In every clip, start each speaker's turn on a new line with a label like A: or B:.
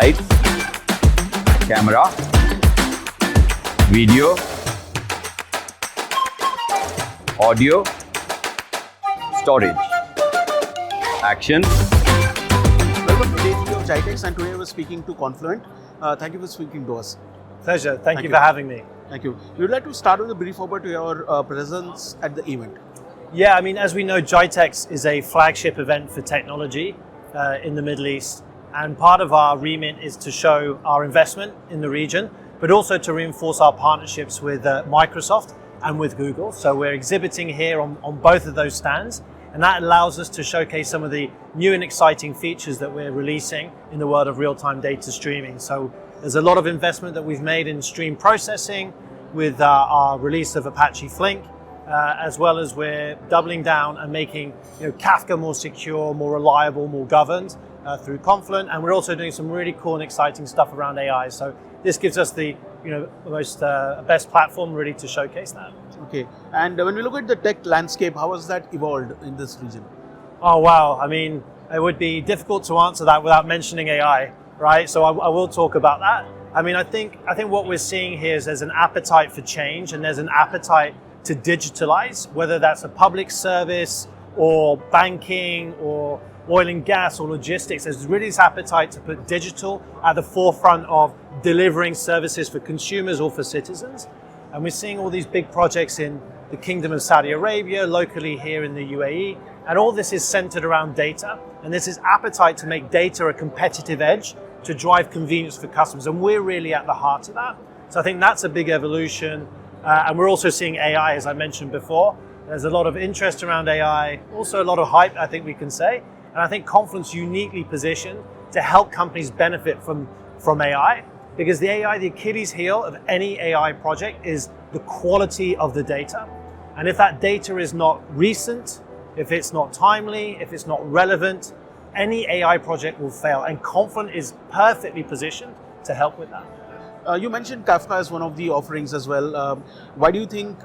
A: Lights, camera, video, audio, storage, action.
B: Welcome to day 3 of Gitex, and today we're speaking to Confluent. Thank you for speaking to us.
C: Pleasure. Thank you for having me.
B: Thank you. We would like to start with a brief overview to your presence at the event.
C: Yeah, I mean, as we know, Gitex is a flagship event for technology in the Middle East. And part of our remit is to show our investment in the region, but also to reinforce our partnerships with Microsoft and with Google. So we're exhibiting here on both of those stands. And that allows us to showcase some of the new and exciting features that we're releasing in the world of real-time data streaming. So there's a lot of investment that we've made in stream processing with our release of Apache Flink, as well as we're doubling down and making Kafka more secure, more reliable, more governed through Confluent. And we're also doing some really cool and exciting stuff around AI. So this gives us the most best platform really to showcase that.
B: Okay, and when we look at the tech landscape, how has that evolved in this region?
C: Oh wow, I mean, it would be difficult to answer that without mentioning AI, right? So I will talk about that. I mean, I think what we're seeing here is there's an appetite for change and there's an appetite to digitalize, whether that's a public service or banking or oil and gas or logistics. There's really this appetite to put digital at the forefront of delivering services for consumers or for citizens. And we're seeing all these big projects in the Kingdom of Saudi Arabia, locally here in the UAE, and all this is centered around data. And there's this appetite to make data a competitive edge to drive convenience for customers. And we're really at the heart of that. So I think that's a big evolution. And we're also seeing AI, as I mentioned before. There's a lot of interest around AI, also a lot of hype, I think we can say. And I think Confluent's uniquely positioned to help companies benefit from AI. Because the AI, the Achilles heel of any AI project is the quality of the data. And if that data is not recent, if it's not timely, if it's not relevant, any AI project will fail. And Confluent is perfectly positioned to help with that.
B: You mentioned Kafka as one of the offerings as well. Why do you think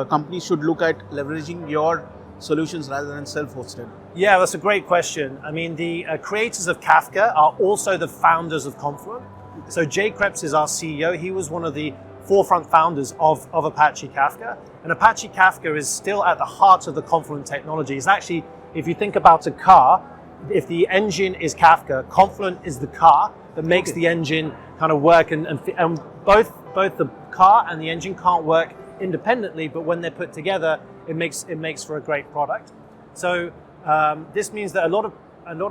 B: companies should look at leveraging your solutions rather than self-hosted?
C: Yeah, that's a great question. I mean, the creators of Kafka are also the founders of Confluent. So Jay Krebs is our CEO. He was one of the forefront founders of Apache Kafka. And Apache Kafka is still at the heart of the Confluent technology. It's actually, if you think about a car, if the engine is Kafka, Confluent is the car that makes the engine kind of work. And both the car and the engine can't work independently, but when they're put together, it makes for a great product. So this means that a lot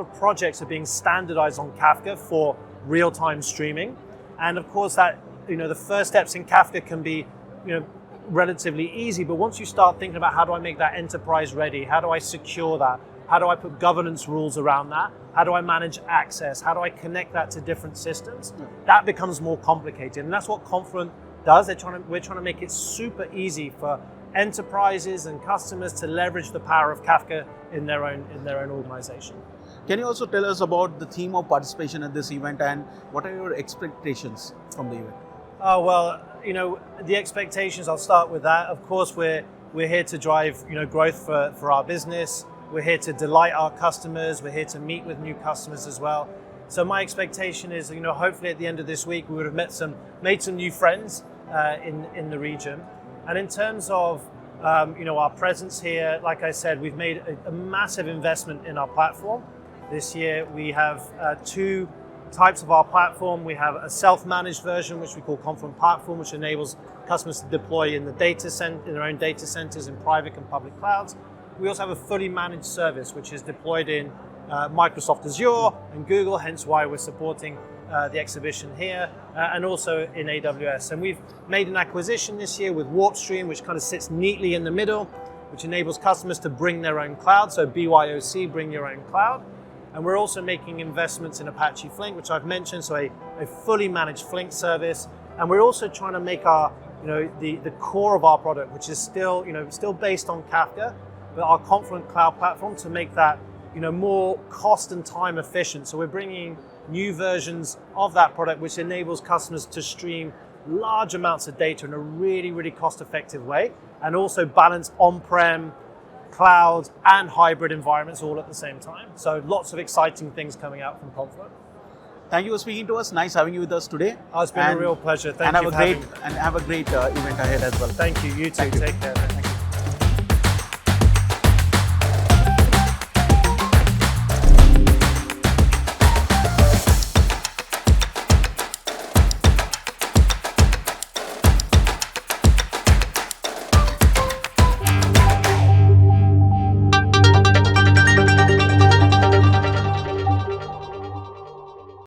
C: of projects are being standardized on Kafka for real-time streaming. And of course that, the first steps in Kafka can be, relatively easy, but once you start thinking about how do I make that enterprise ready, how do I secure that, how do I put governance rules around that, how do I manage access, how do I connect that to different systems, that becomes more complicated. And that's what Confluent does. We're trying to make it super easy for enterprises and customers to leverage the power of Kafka in their own organization.
B: Can you also tell us about the theme of participation at this event and what are your expectations from the event?
C: Oh, well, the expectations, I'll start with that. Of course, we're here to drive, growth for our business. We're here to delight our customers. We're here to meet with new customers as well. So my expectation is, hopefully at the end of this week, we would have made some new friends in the region. And in terms of, our presence here, like I said, we've made a massive investment in our platform. This year, we have two types of our platform. We have a self-managed version, which we call Confluent Platform, which enables customers to deploy in their own data centers in private and public clouds. We also have a fully managed service, which is deployed in Microsoft Azure and Google, hence why we're supporting the exhibition here, and also in AWS. And we've made an acquisition this year with WarpStream, which kind of sits neatly in the middle, which enables customers to bring their own cloud. So BYOC, bring your own cloud. And we're also making investments in Apache Flink, which I've mentioned, so a fully managed Flink service. And we're also trying to make our, the core of our product, which is still based on Kafka, but our Confluent Cloud Platform to make that, more cost and time efficient. So we're bringing new versions of that product, which enables customers to stream large amounts of data in a really, really cost-effective way, and also balance on-prem, cloud, and hybrid environments all at the same time. So lots of exciting things coming out from Confluent.
B: Thank you for speaking to us. Nice having you with us today.
C: Oh, it's been a real pleasure. Thank
B: and
C: you
B: have
C: for
B: a
C: having
B: great
C: me.
B: and have a great event ahead as well.
C: Thank you. You too.
B: Thank you.
C: Take care.